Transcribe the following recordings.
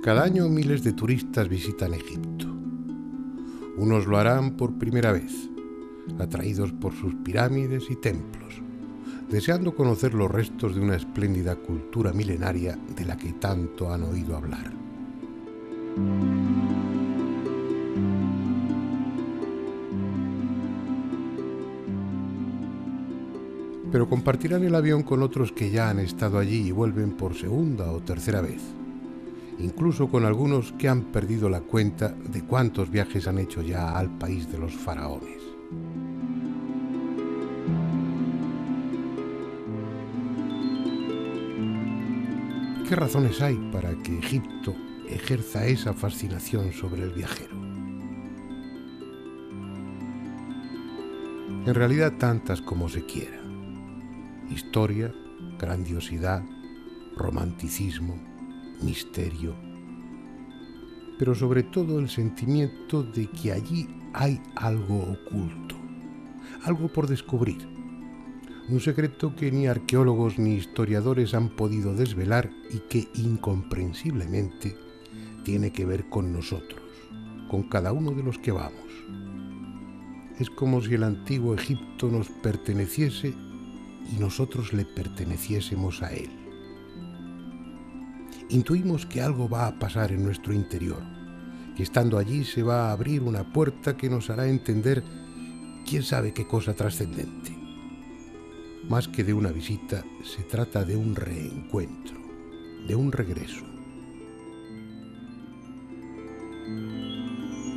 Cada año miles de turistas visitan Egipto. Unos lo harán por primera vez, atraídos por sus pirámides y templos, deseando conocer los restos de una espléndida cultura milenaria de la que tanto han oído hablar. Pero compartirán el avión con otros que ya han estado allí y vuelven por segunda o tercera vez, incluso con algunos que han perdido la cuenta de cuántos viajes han hecho ya al país de los faraones. ¿Qué razones hay para que Egipto ejerza esa fascinación sobre el viajero? En realidad tantas como se quiera. Historia, grandiosidad, romanticismo, misterio, pero sobre todo el sentimiento de que allí hay algo oculto, algo por descubrir, un secreto que ni arqueólogos ni historiadores han podido desvelar y que incomprensiblemente tiene que ver con nosotros, con cada uno de los que vamos. Es como si el antiguo Egipto nos perteneciese y nosotros le perteneciésemos a él. Intuimos que algo va a pasar en nuestro interior, que estando allí se va a abrir una puerta que nos hará entender quién sabe qué cosa trascendente. Más que de una visita, se trata de un reencuentro, de un regreso.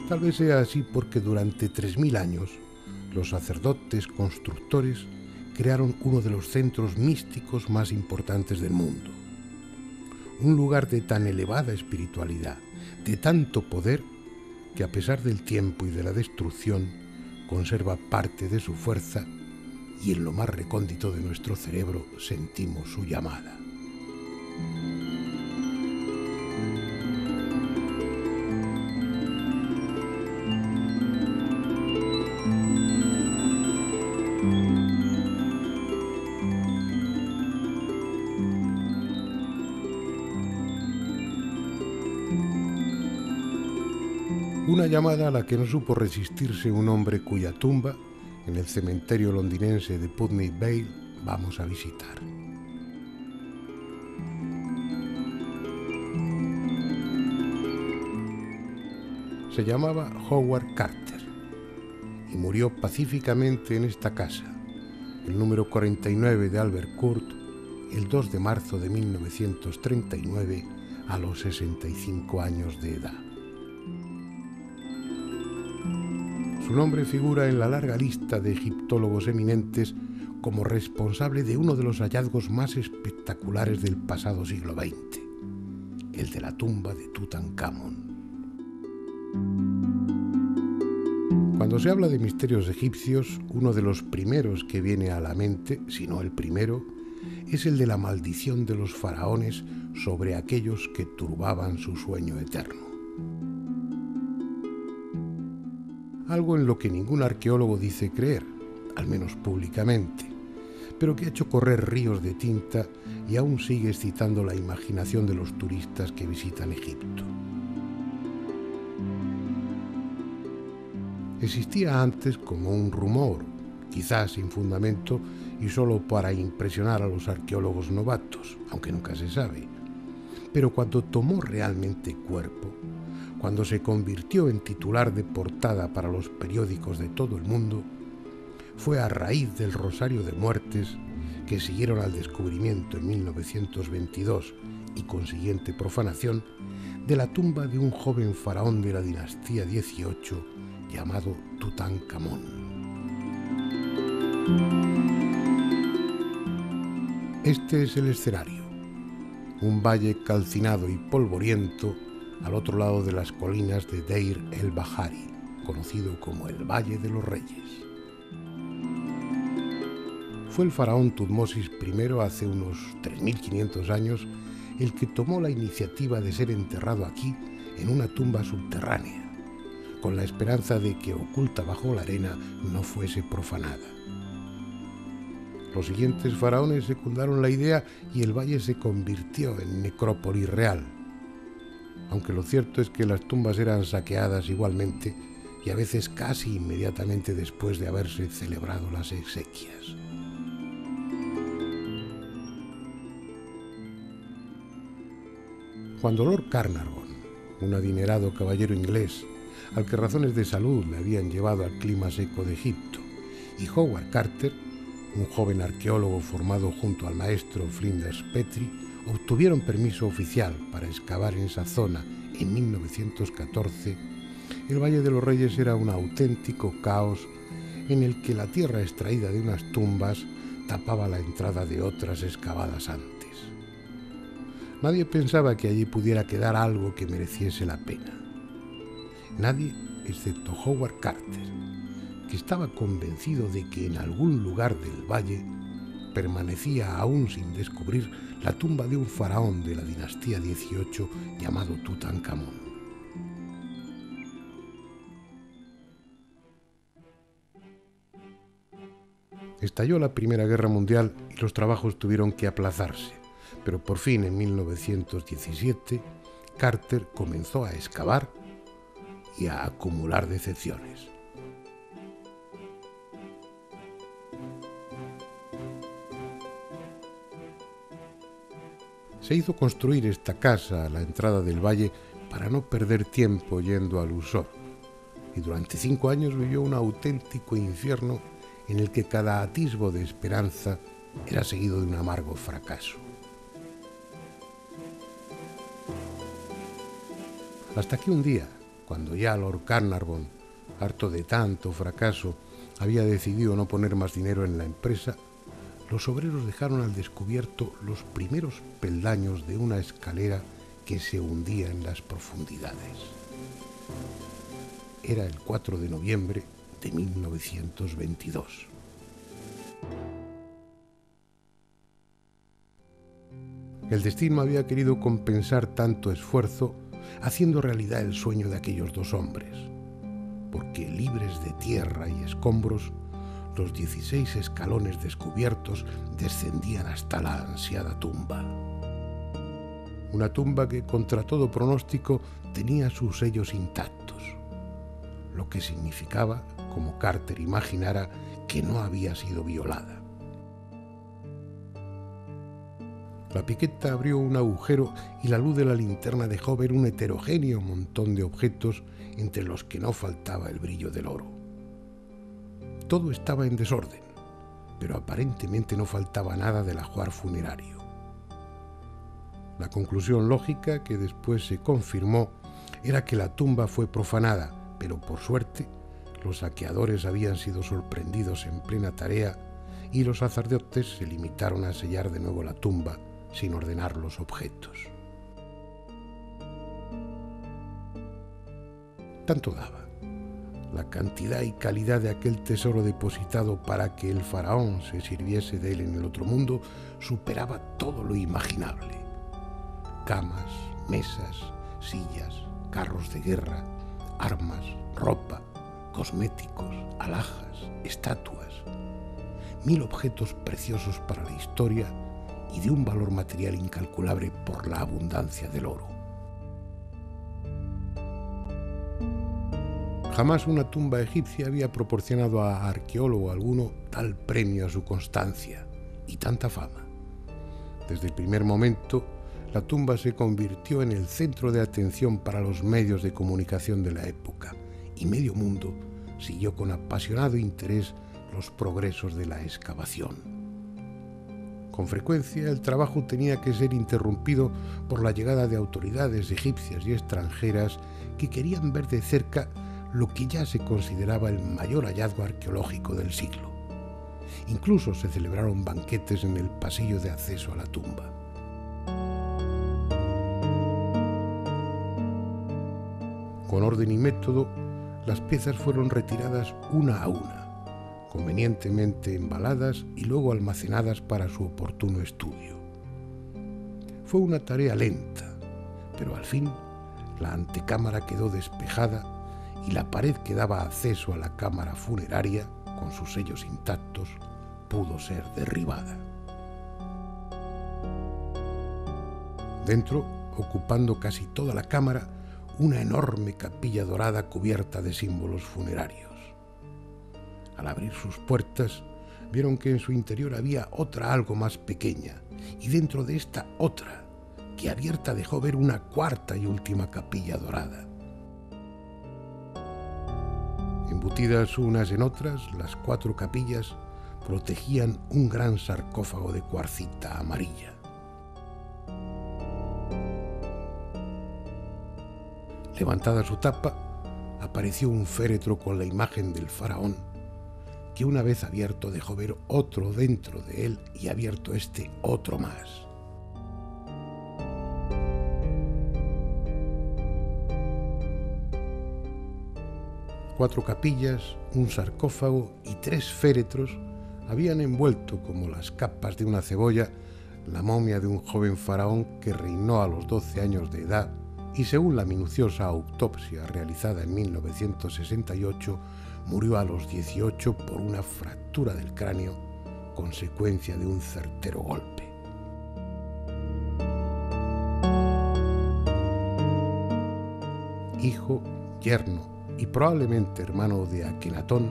Tal vez sea así porque durante 3000 años los sacerdotes constructores crearon uno de los centros místicos más importantes del mundo. Un lugar de tan elevada espiritualidad, de tanto poder, que a pesar del tiempo y de la destrucción, conserva parte de su fuerza y en lo más recóndito de nuestro cerebro sentimos su llamada. Una llamada a la que no supo resistirse un hombre cuya tumba, en el cementerio londinense de Putney Vale, vamos a visitar. Se llamaba Howard Carter y murió pacíficamente en esta casa, el número 49 de Albert Court, el 2 de marzo de 1939, a los 65 años de edad. Su nombre figura en la larga lista de egiptólogos eminentes como responsable de uno de los hallazgos más espectaculares del pasado siglo XX, el de la tumba de Tutankamón. Cuando se habla de misterios egipcios, uno de los primeros que viene a la mente, si no el primero, es el de la maldición de los faraones sobre aquellos que turbaban su sueño eterno. Algo en lo que ningún arqueólogo dice creer, al menos públicamente, pero que ha hecho correr ríos de tinta y aún sigue excitando la imaginación de los turistas que visitan Egipto. Existía antes como un rumor, quizás sin fundamento y solo para impresionar a los arqueólogos novatos, aunque nunca se sabe. Pero cuando tomó realmente cuerpo, cuando se convirtió en titular de portada para los periódicos de todo el mundo, fue a raíz del rosario de muertes que siguieron al descubrimiento en 1922 y consiguiente profanación de la tumba de un joven faraón de la dinastía XVIII llamado Tutankamón. Este es el escenario, un valle calcinado y polvoriento al otro lado de las colinas de Deir el-Bahari, conocido como el Valle de los Reyes. Fue el faraón Tutmosis I hace unos 3500 años el que tomó la iniciativa de ser enterrado aquí en una tumba subterránea, con la esperanza de que oculta bajo la arena no fuese profanada. Los siguientes faraones secundaron la idea y el valle se convirtió en necrópolis real. aunque lo cierto es que las tumbas eran saqueadas igualmente y a veces casi inmediatamente después de haberse celebrado las exequias. Cuando Lord Carnarvon, un adinerado caballero inglés, al que razones de salud le habían llevado al clima seco de Egipto, y Howard Carter, un joven arqueólogo formado junto al maestro Flinders Petrie, obtuvieron permiso oficial para excavar en esa zona en 1914, el Valle de los Reyes era un auténtico caos en el que la tierra extraída de unas tumbas tapaba la entrada de otras excavadas antes. Nadie pensaba que allí pudiera quedar algo que mereciese la pena. Nadie, excepto Howard Carter, que estaba convencido de que en algún lugar del valle permanecía aún sin descubrir la tumba de un faraón de la dinastía XVIII llamado Tutankamón. Estalló la Primera Guerra Mundial y los trabajos tuvieron que aplazarse, pero por fin en 1917 Carter comenzó a excavar y a acumular decepciones. Se hizo construir esta casa a la entrada del valle para no perder tiempo yendo al Luxor, y durante 5 años vivió un auténtico infierno en el que cada atisbo de esperanza era seguido de un amargo fracaso. Hasta que un día, cuando ya Lord Carnarvon, harto de tanto fracaso, había decidido no poner más dinero en la empresa, los obreros dejaron al descubierto los primeros peldaños de una escalera que se hundía en las profundidades. Era el 4 de noviembre de 1922. El destino había querido compensar tanto esfuerzo haciendo realidad el sueño de aquellos dos hombres, porque libres de tierra y escombros, los 16 escalones descubiertos descendían hasta la ansiada tumba. Una tumba que, contra todo pronóstico, tenía sus sellos intactos, lo que significaba, como Carter imaginara, que no había sido violada. La piqueta abrió un agujero y la luz de la linterna dejó ver un heterogéneo montón de objetos entre los que no faltaba el brillo del oro. Todo estaba en desorden, pero aparentemente no faltaba nada del ajuar funerario. La conclusión lógica, que después se confirmó, era que la tumba fue profanada, pero por suerte los saqueadores habían sido sorprendidos en plena tarea y los sacerdotes se limitaron a sellar de nuevo la tumba sin ordenar los objetos. Tanto daba. La cantidad y calidad de aquel tesoro depositado para que el faraón se sirviese de él en el otro mundo superaba todo lo imaginable. Camas, mesas, sillas, carros de guerra, armas, ropa, cosméticos, alhajas, estatuas. 1000 objetos preciosos para la historia y de un valor material incalculable por la abundancia del oro. Jamás una tumba egipcia había proporcionado a arqueólogo alguno tal premio a su constancia y tanta fama. Desde el primer momento, la tumba se convirtió en el centro de atención para los medios de comunicación de la época, y medio mundo siguió con apasionado interés los progresos de la excavación. Con frecuencia, el trabajo tenía que ser interrumpido por la llegada de autoridades egipcias y extranjeras que querían ver de cerca lo que ya se consideraba el mayor hallazgo arqueológico del siglo. Incluso se celebraron banquetes en el pasillo de acceso a la tumba. Con orden y método, las piezas fueron retiradas una a una, convenientemente embaladas y luego almacenadas para su oportuno estudio. Fue una tarea lenta, pero al fin la antecámara quedó despejada y la pared que daba acceso a la cámara funeraria, con sus sellos intactos, pudo ser derribada. Dentro, ocupando casi toda la cámara una enorme capilla dorada cubierta de símbolos funerarios. Al abrir sus puertas, vieron que en su interior había otra algo más pequeña, y dentro de esta otra, que abierta dejó ver una cuarta y última capilla dorada. Embutidas unas en otras, las 4 capillas protegían un gran sarcófago de cuarcita amarilla. Levantada su tapa, apareció un féretro con la imagen del faraón, que una vez abierto dejó ver otro dentro de él y abierto este otro más. Cuatro capillas, un sarcófago y 3 féretros habían envuelto como las capas de una cebolla la momia de un joven faraón que reinó a los 12 años de edad y, según la minuciosa autopsia realizada en 1968, murió a los 18 por una fractura del cráneo, consecuencia de un certero golpe. Hijo, yerno y probablemente hermano de Akenatón,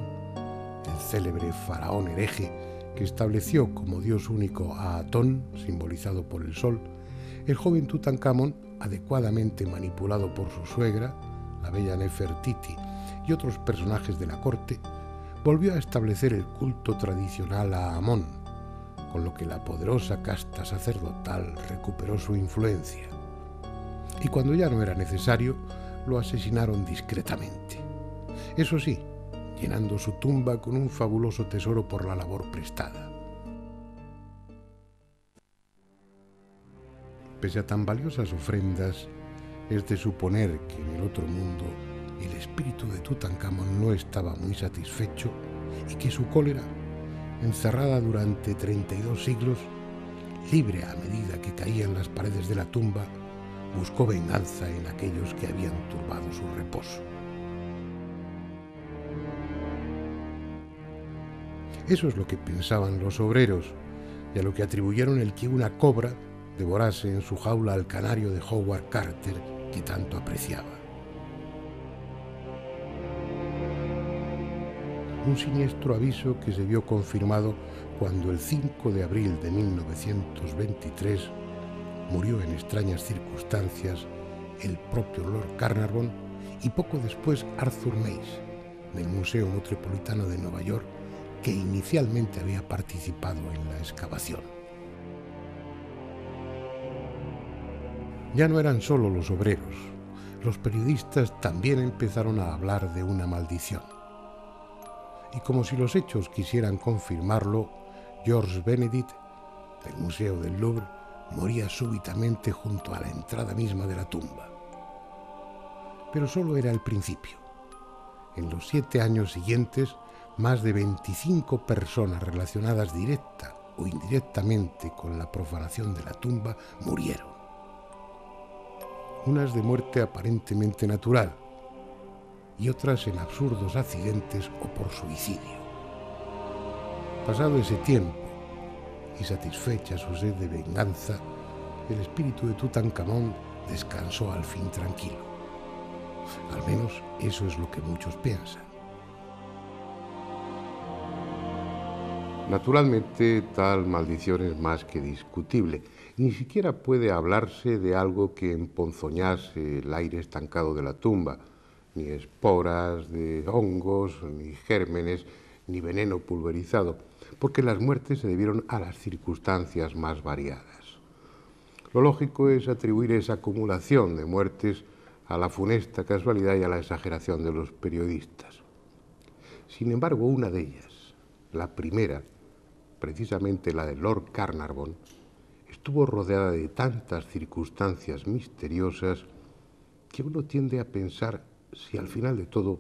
el célebre faraón hereje que estableció como dios único a Atón, simbolizado por el sol, el joven Tutankamón, adecuadamente manipulado por su suegra, la bella Nefertiti, y otros personajes de la corte, volvió a establecer el culto tradicional a Amón, con lo que la poderosa casta sacerdotal recuperó su influencia. Y cuando ya no era necesario, lo asesinaron discretamente. Eso sí, llenando su tumba con un fabuloso tesoro por la labor prestada. Pese a tan valiosas ofrendas, es de suponer que en el otro mundo el espíritu de Tutankamón no estaba muy satisfecho y que su cólera, encerrada durante 32 siglos, libre a medida que caía en las paredes de la tumba, buscó venganza en aquellos que habían turbado su reposo. Eso es lo que pensaban los obreros y a lo que atribuyeron el que una cobra devorase en su jaula al canario de Howard Carter que tanto apreciaba. Un siniestro aviso que se vio confirmado cuando el 5 de abril de 1923 murió en extrañas circunstancias el propio Lord Carnarvon y poco después Arthur Mace, del Museo Metropolitano de Nueva York, que inicialmente había participado en la excavación. Ya no eran solo los obreros, los periodistas también empezaron a hablar de una maldición. Y como si los hechos quisieran confirmarlo, Georges Benedict, del Museo del Louvre, moría súbitamente junto a la entrada misma de la tumba. Pero solo era el principio. En los 7 años siguientes, más de 25 personas relacionadas directa o indirectamente con la profanación de la tumba murieron. Unas de muerte aparentemente natural y otras en absurdos accidentes o por suicidio. Pasado ese tiempo y satisfecha su sed de venganza, el espíritu de Tutankamón descansó al fin tranquilo. Al menos eso es lo que muchos piensan. Naturalmente, tal maldición es más que discutible. Ni siquiera puede hablarse de algo que emponzoñase el aire estancado de la tumba, ni esporas de hongos, ni gérmenes, ni veneno pulverizado, porque las muertes se debieron a las circunstancias más variadas. Lo lógico es atribuir esa acumulación de muertes a la funesta casualidad y a la exageración de los periodistas. Sin embargo, una de ellas, la primera, precisamente la de Lord Carnarvon, estuvo rodeada de tantas circunstancias misteriosas que uno tiende a pensar si al final de todo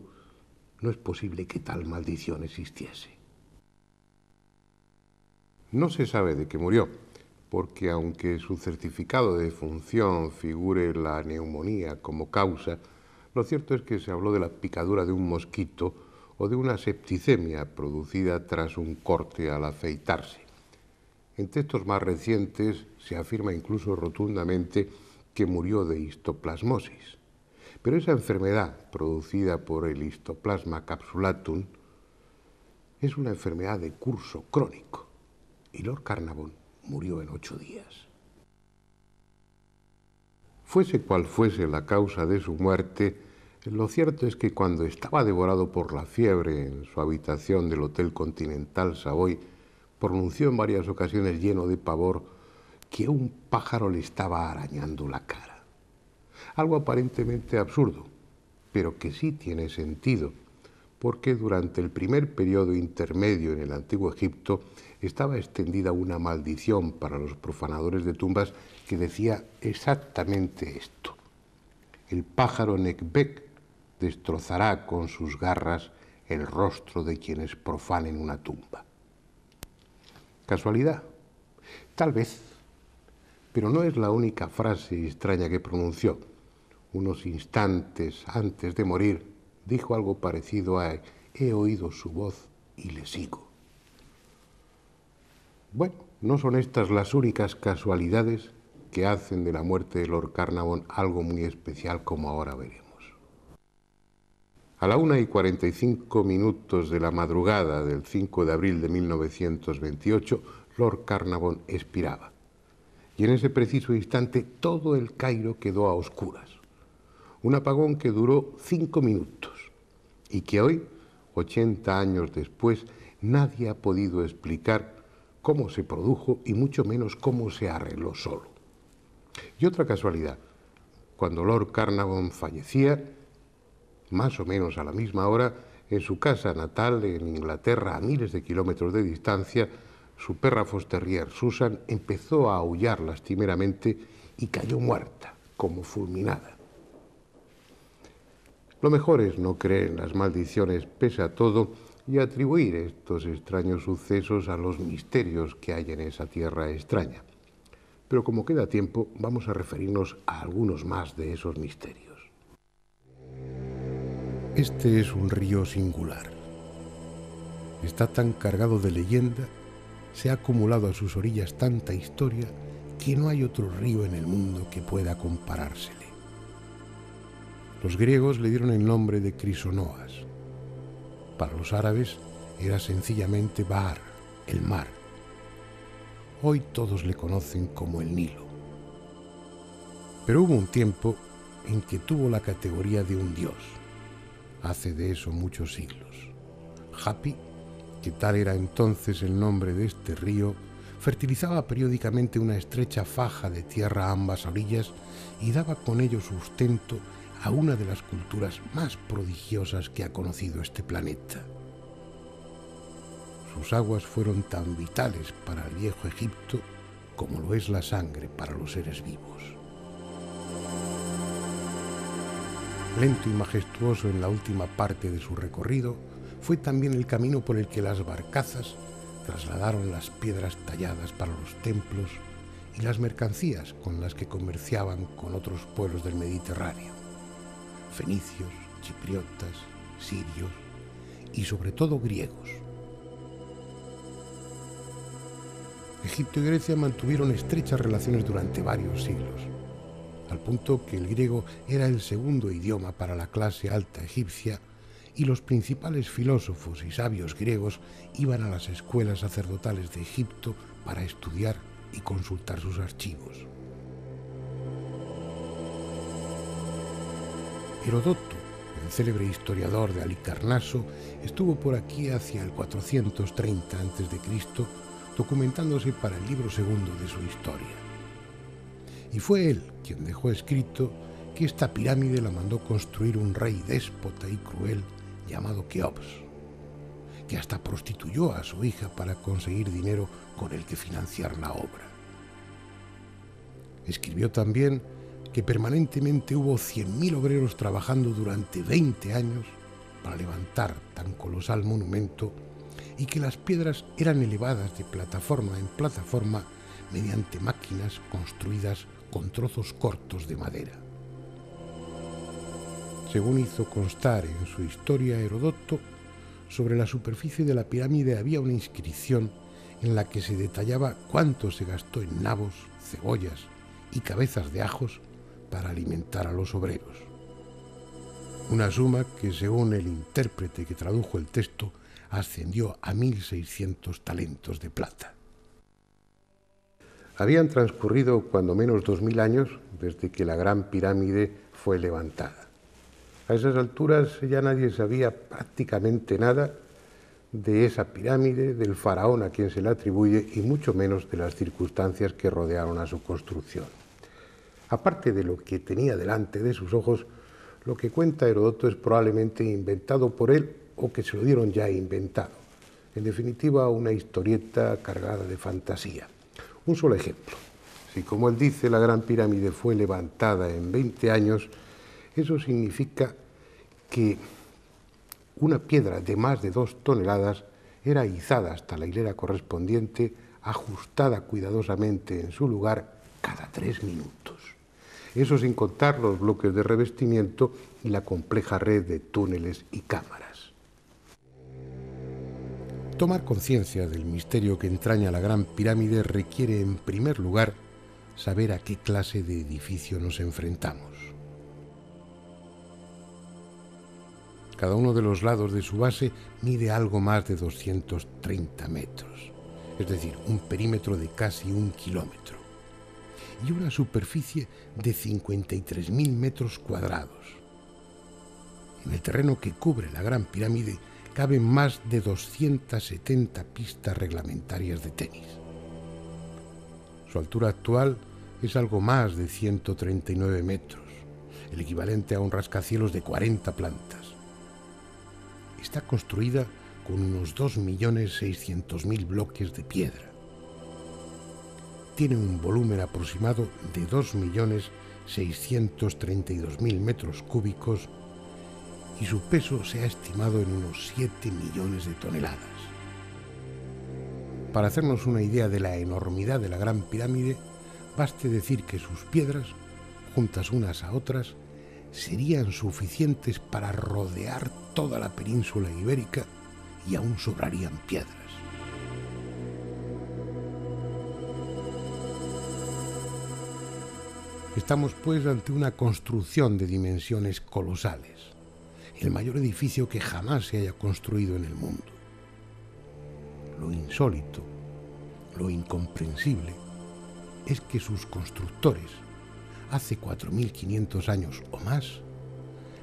no es posible que tal maldición existiese. No se sabe de qué murió, porque aunque su certificado de defunción figure la neumonía como causa, lo cierto es que se habló de la picadura de un mosquito o de una septicemia producida tras un corte al afeitarse. En textos más recientes se afirma incluso rotundamente que murió de histoplasmosis. Pero esa enfermedad producida por el Histoplasma capsulatum es una enfermedad de curso crónico y Lord Carnarvon murió en 8 días. Fuese cual fuese la causa de su muerte, lo cierto es que cuando estaba devorado por la fiebre en su habitación del Hotel Continental Savoy, pronunció en varias ocasiones lleno de pavor que un pájaro le estaba arañando la cara. Algo aparentemente absurdo, pero que sí tiene sentido, porque durante el primer periodo intermedio en el Antiguo Egipto estaba extendida una maldición para los profanadores de tumbas que decía exactamente esto: el pájaro Nekbek destrozará con sus garras el rostro de quienes profanen una tumba. ¿Casualidad? Tal vez, pero no es la única frase extraña que pronunció. Unos instantes antes de morir, dijo algo parecido a «he oído su voz y le sigo». Bueno, no son estas las únicas casualidades que hacen de la muerte de Lord Carnarvon algo muy especial, como ahora veremos. A la 1:45 de la madrugada del 5 de abril de 1928, Lord Carnarvon expiraba. Y en ese preciso instante todo el Cairo quedó a oscuras. Un apagón que duró 5 minutos y que hoy, 80 años después, nadie ha podido explicar cómo se produjo y mucho menos cómo se arregló solo. Y otra casualidad, cuando Lord Carnarvon fallecía, más o menos a la misma hora, en su casa natal en Inglaterra, a miles de kilómetros de distancia, su perra Fosterrier Susan empezó a aullar lastimeramente y cayó muerta, como fulminada. Lo mejor es no creer en las maldiciones pese a todo y atribuir estos extraños sucesos a los misterios que hay en esa tierra extraña. Pero como queda tiempo, vamos a referirnos a algunos más de esos misterios. Este es un río singular. Está tan cargado de leyenda, se ha acumulado a sus orillas tanta historia, que no hay otro río en el mundo que pueda comparársele. Los griegos le dieron el nombre de Crisonoas. Para los árabes era sencillamente Bahar, el mar. Hoy todos le conocen como el Nilo. Pero hubo un tiempo en que tuvo la categoría de un dios. Hace de eso muchos siglos. Hapi, que tal era entonces el nombre de este río, fertilizaba periódicamente una estrecha faja de tierra a ambas orillas y daba con ello sustento a una de las culturas más prodigiosas que ha conocido este planeta. Sus aguas fueron tan vitales para el viejo Egipto como lo es la sangre para los seres vivos. Lento y majestuoso en la última parte de su recorrido, fue también el camino por el que las barcazas trasladaron las piedras talladas para los templos y las mercancías con las que comerciaban con otros pueblos del Mediterráneo: fenicios, chipriotas, sirios y sobre todo griegos. Egipto y Grecia mantuvieron estrechas relaciones durante varios siglos, al punto que el griego era el segundo idioma para la clase alta egipcia y los principales filósofos y sabios griegos iban a las escuelas sacerdotales de Egipto para estudiar y consultar sus archivos. Herodoto, el célebre historiador de Halicarnaso, estuvo por aquí hacia el 430 a.C., documentándose para el libro segundo de su historia. Y fue él quien dejó escrito que esta pirámide la mandó construir un rey déspota y cruel llamado Keops, que hasta prostituyó a su hija para conseguir dinero con el que financiar la obra. Escribió también que permanentemente hubo 100.000 obreros trabajando durante 20 años para levantar tan colosal monumento y que las piedras eran elevadas de plataforma en plataforma mediante máquinas construidas con trozos cortos de madera. Según hizo constar en su historia Herodoto, sobre la superficie de la pirámide había una inscripción en la que se detallaba cuánto se gastó en nabos, cebollas y cabezas de ajos para alimentar a los obreros. Una suma que, según el intérprete que tradujo el texto, ascendió a 1.600 talentos de plata. Habían transcurrido cuando menos 2000 años desde que la Gran Pirámide fue levantada. A esas alturas ya nadie sabía prácticamente nada de esa pirámide, del faraón a quien se le atribuye y mucho menos de las circunstancias que rodearon a su construcción. Aparte de lo que tenía delante de sus ojos, lo que cuenta Heródoto es probablemente inventado por él o que se lo dieron ya inventado. En definitiva, una historieta cargada de fantasía. Un solo ejemplo. Si, como él dice, la Gran Pirámide fue levantada en 20 años, eso significa que una piedra de más de 2 toneladas era izada hasta la hilera correspondiente, ajustada cuidadosamente en su lugar cada 3 minutos. Eso sin contar los bloques de revestimiento y la compleja red de túneles y cámaras. Tomar conciencia del misterio que entraña la Gran Pirámide requiere, en primer lugar, saber a qué clase de edificio nos enfrentamos. Cada uno de los lados de su base mide algo más de 230 metros, es decir, un perímetro de casi 1 kilómetro, y una superficie de 53.000 metros cuadrados. En el terreno que cubre la Gran Pirámide caben más de 270 pistas reglamentarias de tenis. Su altura actual es algo más de 139 metros, el equivalente a un rascacielos de 40 plantas. Está construida con unos 2.600.000 bloques de piedra. Tiene un volumen aproximado de 2.632.000 metros cúbicos y su peso se ha estimado en unos 7 millones de toneladas. Para hacernos una idea de la enormidad de la Gran Pirámide, baste decir que sus piedras, juntas unas a otras, serían suficientes para rodear toda la península ibérica y aún sobrarían piedras. Estamos pues ante una construcción de dimensiones colosales, el mayor edificio que jamás se haya construido en el mundo. Lo insólito, lo incomprensible, es que sus constructores, hace 4.500 años o más,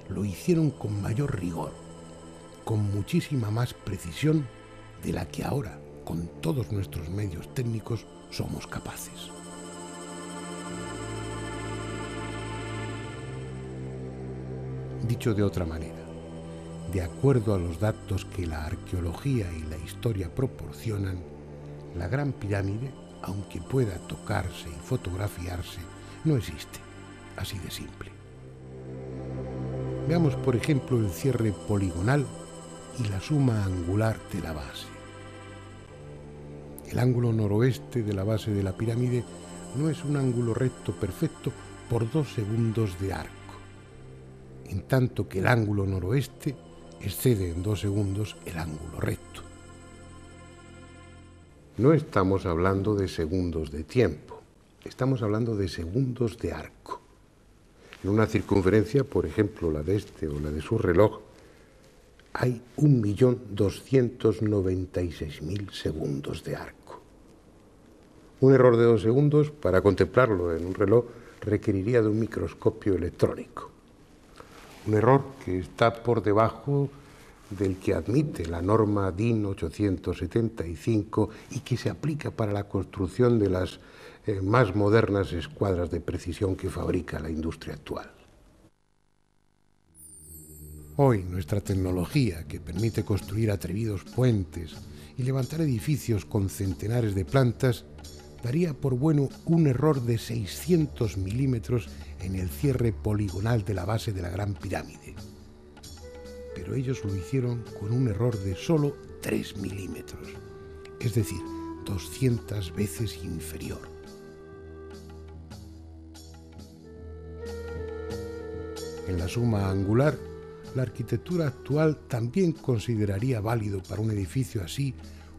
lo hicieron con mayor rigor, con muchísima más precisión de la que ahora, con todos nuestros medios técnicos, somos capaces. Dicho de otra manera, de acuerdo a los datos que la arqueología y la historia proporcionan, la Gran Pirámide, aunque pueda tocarse y fotografiarse, no existe, así de simple. Veamos, por ejemplo, el cierre poligonal y la suma angular de la base. El ángulo noroeste de la base de la pirámide no es un ángulo recto perfecto por 2 segundos de arco, en tanto que el ángulo noroeste excede en 2 segundos el ángulo recto. No estamos hablando de segundos de tiempo, estamos hablando de segundos de arco. En una circunferencia, por ejemplo, la de este o la de su reloj, hay 1.296.000 segundos de arco. Un error de 2 segundos, para contemplarlo en un reloj, requeriría de un microscopio electrónico. Un error que está por debajo del que admite la norma DIN 875 y que se aplica para la construcción de las más modernas escuadras de precisión que fabrica la industria actual. Hoy nuestra tecnología, que permite construir atrevidos puentes y levantar edificios con centenares de plantas, daría por bueno un error de 600 milímetros en el cierre poligonal de la base de la Gran Pirámide. Pero ellos lo hicieron con un error de solo 3 milímetros, es decir, 200 veces inferior. En la suma angular, la arquitectura actual también consideraría válido para un edificio así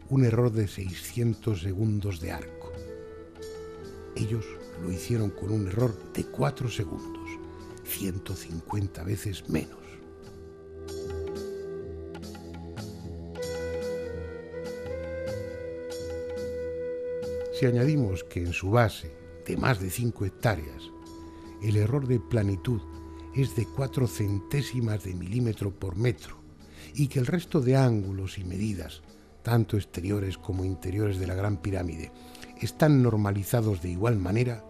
un error de 600 segundos de arco. Ellos lo hicieron con un error de 4 segundos. 150 veces menos. Si añadimos que en su base, de más de 5 hectáreas, el error de planitud es de 4 centésimas de milímetro por metro y que el resto de ángulos y medidas, tanto exteriores como interiores de la Gran Pirámide, están normalizados de igual manera,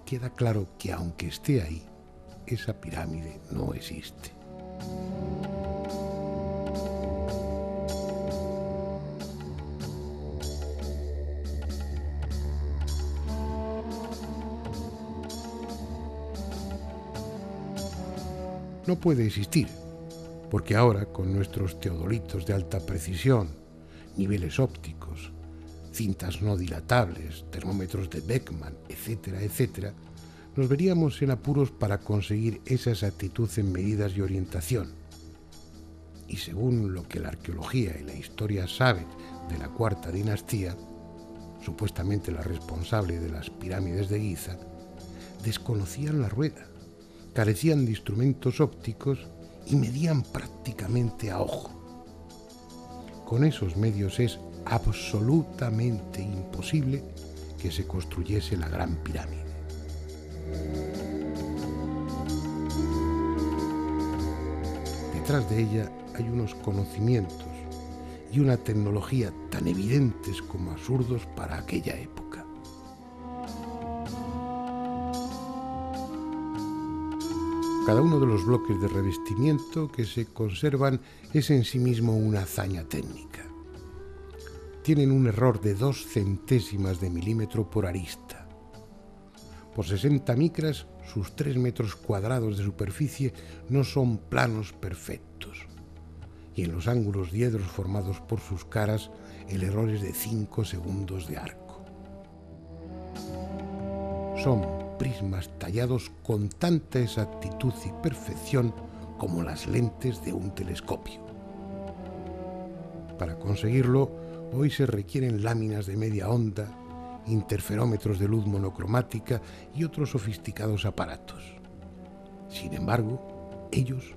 queda claro que aunque esté ahí, esa pirámide no existe. No puede existir, porque ahora, con nuestros teodolitos de alta precisión, niveles ópticos, cintas no dilatables, termómetros de Beckman, etcétera, etcétera, nos veríamos en apuros para conseguir esa exactitud en medidas y orientación. Y según lo que la arqueología y la historia saben de la Cuarta Dinastía, supuestamente la responsable de las pirámides de Giza, desconocían la rueda, carecían de instrumentos ópticos y medían prácticamente a ojo. Con esos medios es absolutamente imposible que se construyese la Gran Pirámide. Detrás de ella hay unos conocimientos y una tecnología tan evidentes como absurdos para aquella época. Cada uno de los bloques de revestimiento que se conservan es en sí mismo una hazaña técnica. Tienen un error de 2 centésimas de milímetro por arista. Por 60 micras, sus 3 metros cuadrados de superficie no son planos perfectos. Y en los ángulos diedros formados por sus caras, el error es de 5 segundos de arco. Son prismas tallados con tanta exactitud y perfección como las lentes de un telescopio. Para conseguirlo, hoy se requieren láminas de media onda, interferómetros de luz monocromática y otros sofisticados aparatos. Sin embargo, ellos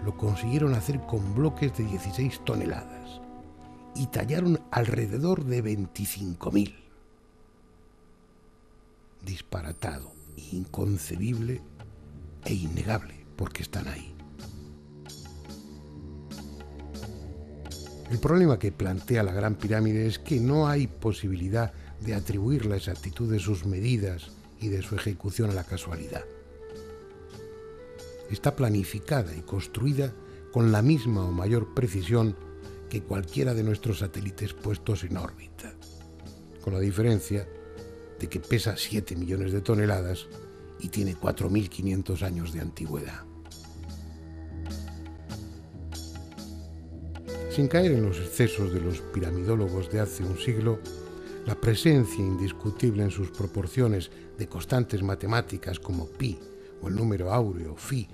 lo consiguieron hacer con bloques de 16 toneladas y tallaron alrededor de 25.000. Disparatado, inconcebible e innegable, porque están ahí. El problema que plantea la Gran Pirámide es que no hay posibilidad de atribuir la exactitud de sus medidas y de su ejecución a la casualidad. Está planificada y construida con la misma o mayor precisión que cualquiera de nuestros satélites puestos en órbita, con la diferencia de que pesa 7 millones de toneladas y tiene 4.500 años de antigüedad. Sin caer en los excesos de los piramidólogos de hace un siglo, la presencia indiscutible en sus proporciones de constantes matemáticas como pi o el número áureo phi,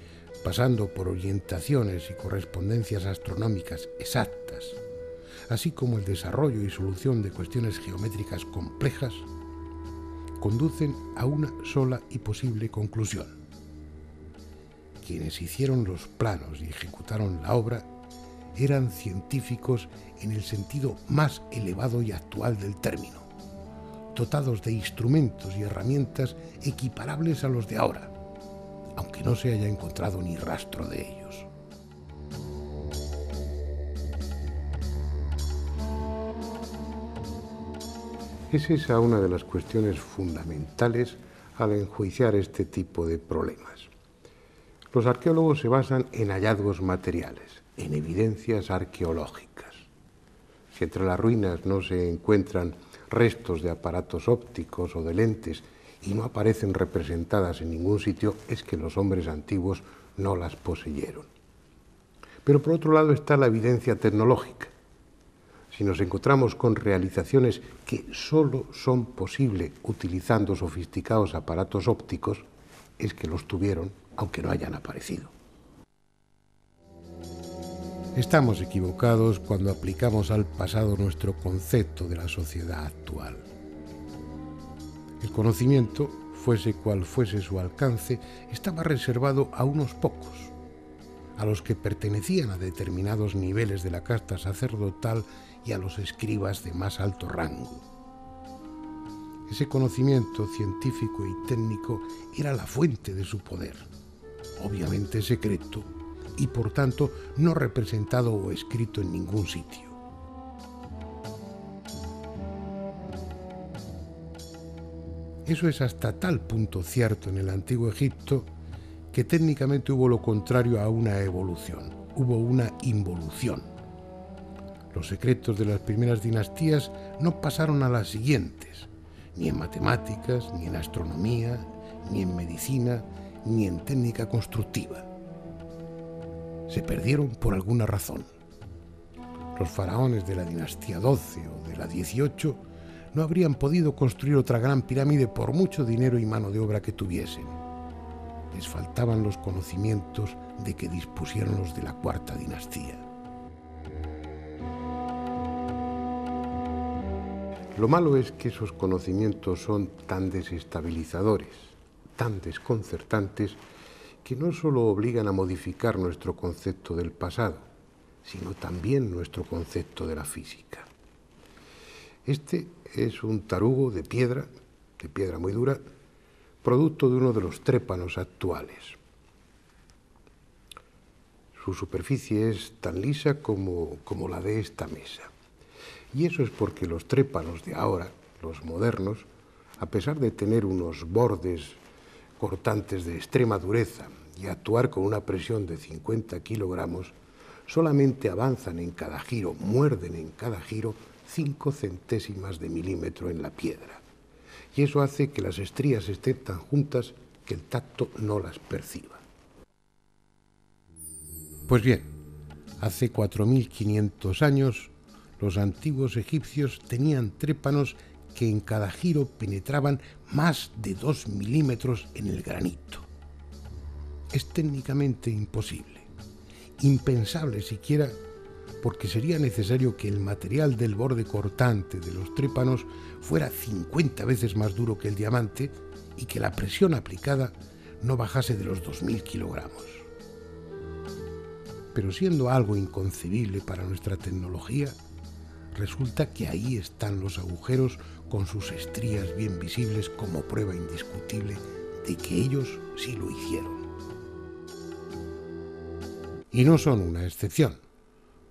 pasando por orientaciones y correspondencias astronómicas exactas, así como el desarrollo y solución de cuestiones geométricas complejas, conducen a una sola y posible conclusión. Quienes hicieron los planos y ejecutaron la obra eran científicos en el sentido más elevado y actual del término, dotados de instrumentos y herramientas equiparables a los de ahora, aunque no se haya encontrado ni rastro de ellos. Es esa una de las cuestiones fundamentales al enjuiciar este tipo de problemas. Los arqueólogos se basan en hallazgos materiales, en evidencias arqueológicas. Si entre las ruinas no se encuentran restos de aparatos ópticos o de lentes y no aparecen representadas en ningún sitio, es que los hombres antiguos no las poseyeron. Pero por otro lado está la evidencia tecnológica. Si nos encontramos con realizaciones que solo son posibles utilizando sofisticados aparatos ópticos, es que los tuvieron, aunque no hayan aparecido. Estamos equivocados cuando aplicamos al pasado nuestro concepto de la sociedad actual. El conocimiento fuese cual fuese su alcance, estaba reservado a unos pocos, a los que pertenecían a determinados niveles de la casta sacerdotal y a los escribas de más alto rango. Ese conocimiento científico y técnico era la fuente de su poder, obviamente secreto y por tanto no representado o escrito en ningún sitio. Eso es hasta tal punto cierto en el Antiguo Egipto que técnicamente hubo lo contrario a una evolución, hubo una involución. Los secretos de las primeras dinastías no pasaron a las siguientes, ni en matemáticas, ni en astronomía, ni en medicina, ni en técnica constructiva. Se perdieron por alguna razón. Los faraones de la dinastía 12 o de la 18 no habrían podido construir otra gran pirámide por mucho dinero y mano de obra que tuviesen. Les faltaban los conocimientos de que dispusieron los de la cuarta dinastía. Lo malo es que esos conocimientos son tan desestabilizadores, tan desconcertantes, que no solo obligan a modificar nuestro concepto del pasado, sino también nuestro concepto de la física. Este es un tarugo de piedra muy dura, producto de uno de los trépanos actuales. Su superficie es tan lisa como la de esta mesa. Y eso es porque los trépanos de ahora, los modernos, a pesar de tener unos bordes cortantes de extrema dureza y actuar con una presión de 50 kilogramos, solamente avanzan en cada giro, muerden en cada giro 5 centésimas de milímetro en la piedra. Y eso hace que las estrías estén tan juntas que el tacto no las perciba. Pues bien, hace 4.500 años, los antiguos egipcios tenían trépanos que en cada giro penetraban más de 2 milímetros en el granito. Es técnicamente imposible, impensable siquiera, porque sería necesario que el material del borde cortante de los trépanos fuera 50 veces más duro que el diamante y que la presión aplicada no bajase de los 2.000 kilogramos. Pero siendo algo inconcebible para nuestra tecnología, resulta que ahí están los agujeros con sus estrías bien visibles como prueba indiscutible de que ellos sí lo hicieron. Y no son una excepción,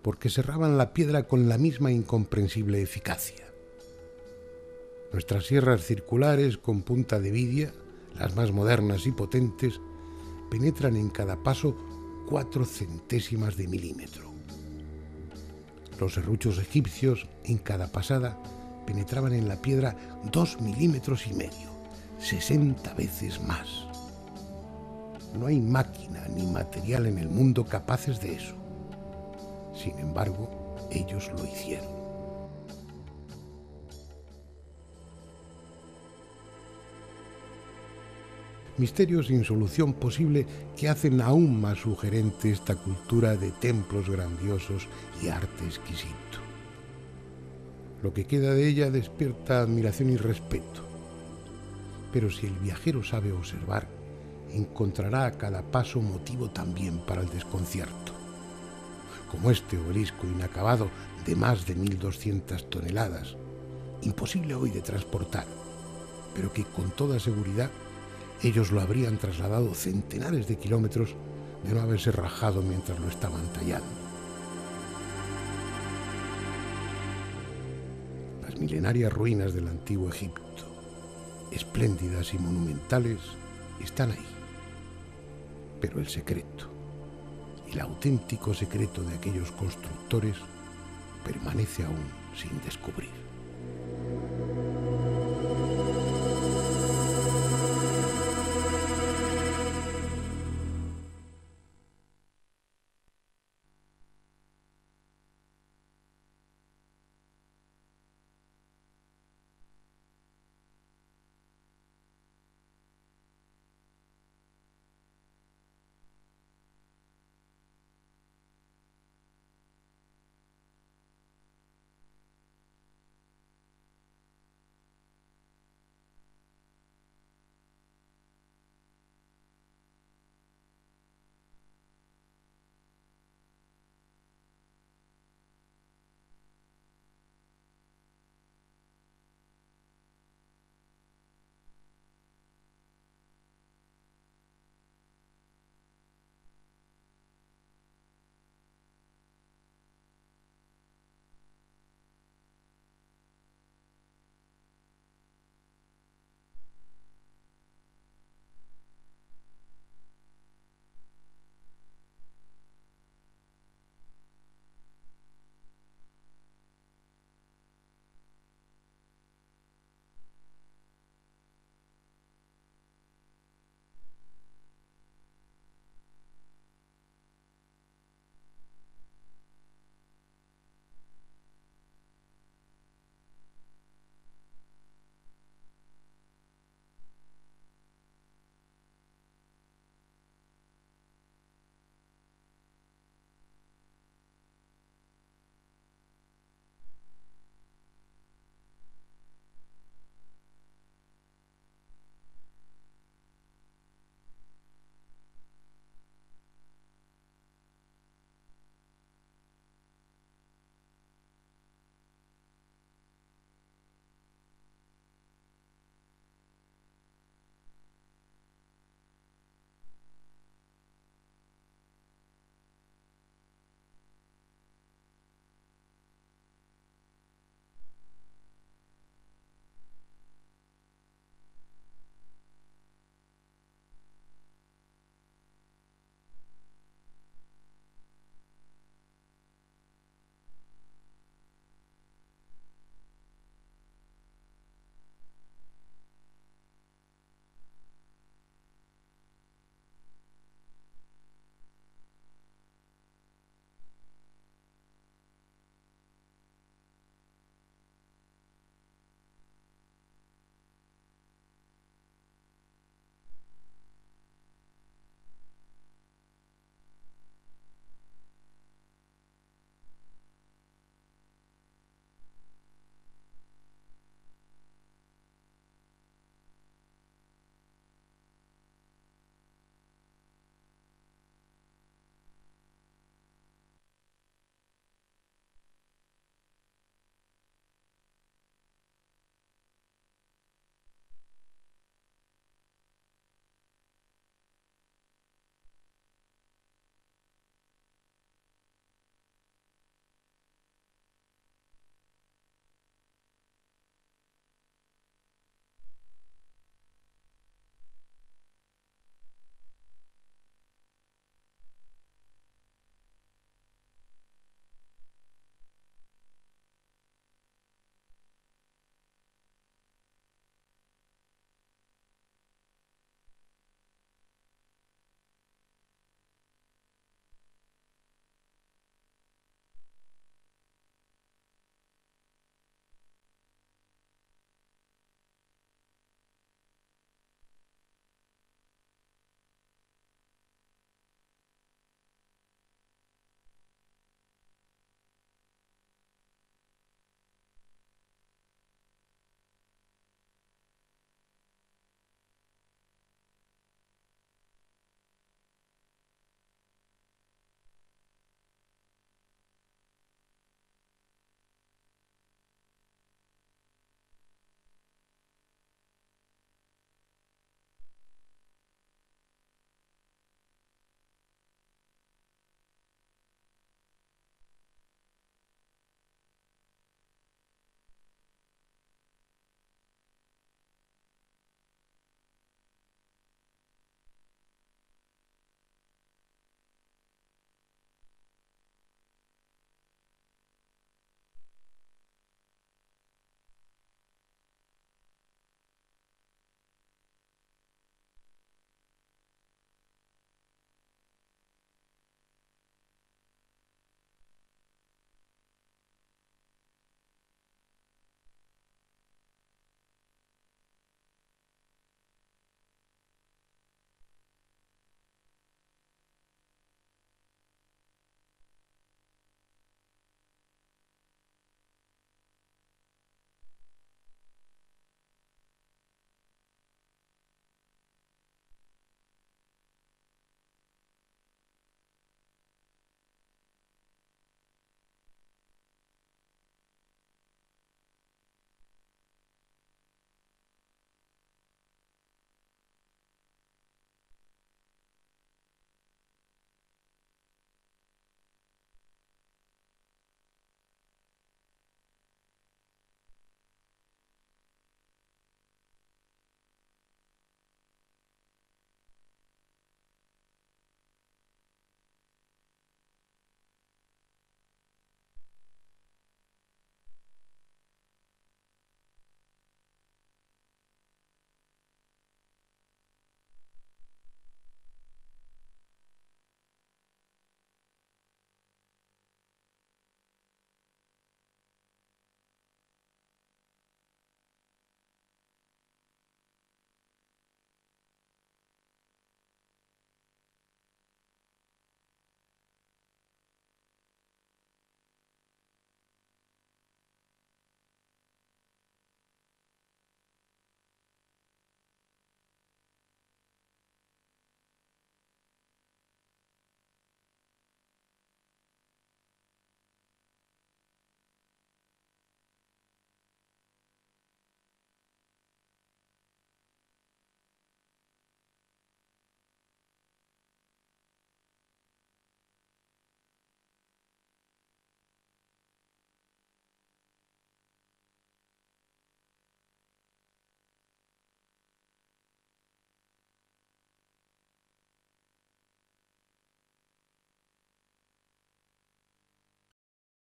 porque serraban la piedra con la misma incomprensible eficacia. Nuestras sierras circulares con punta de vidia, las más modernas y potentes, penetran en cada paso 4 centésimas de milímetro. Los serruchos egipcios, en cada pasada, penetraban en la piedra 2,5 milímetros, 60 veces más. No hay máquina ni material en el mundo capaces de eso. Sin embargo, ellos lo hicieron. Misterios sin solución posible que hacen aún más sugerente esta cultura de templos grandiosos y arte exquisito. Lo que queda de ella despierta admiración y respeto. Pero si el viajero sabe observar, encontrará a cada paso motivo también para el desconcierto. Como este obelisco inacabado de más de 1.200 toneladas, imposible hoy de transportar, pero que con toda seguridad ellos lo habrían trasladado centenares de kilómetros de no haberse rajado mientras lo estaban tallando. Las milenarias ruinas del antiguo Egipto, espléndidas y monumentales, están ahí. Pero el secreto, el auténtico secreto de aquellos constructores, permanece aún sin descubrir.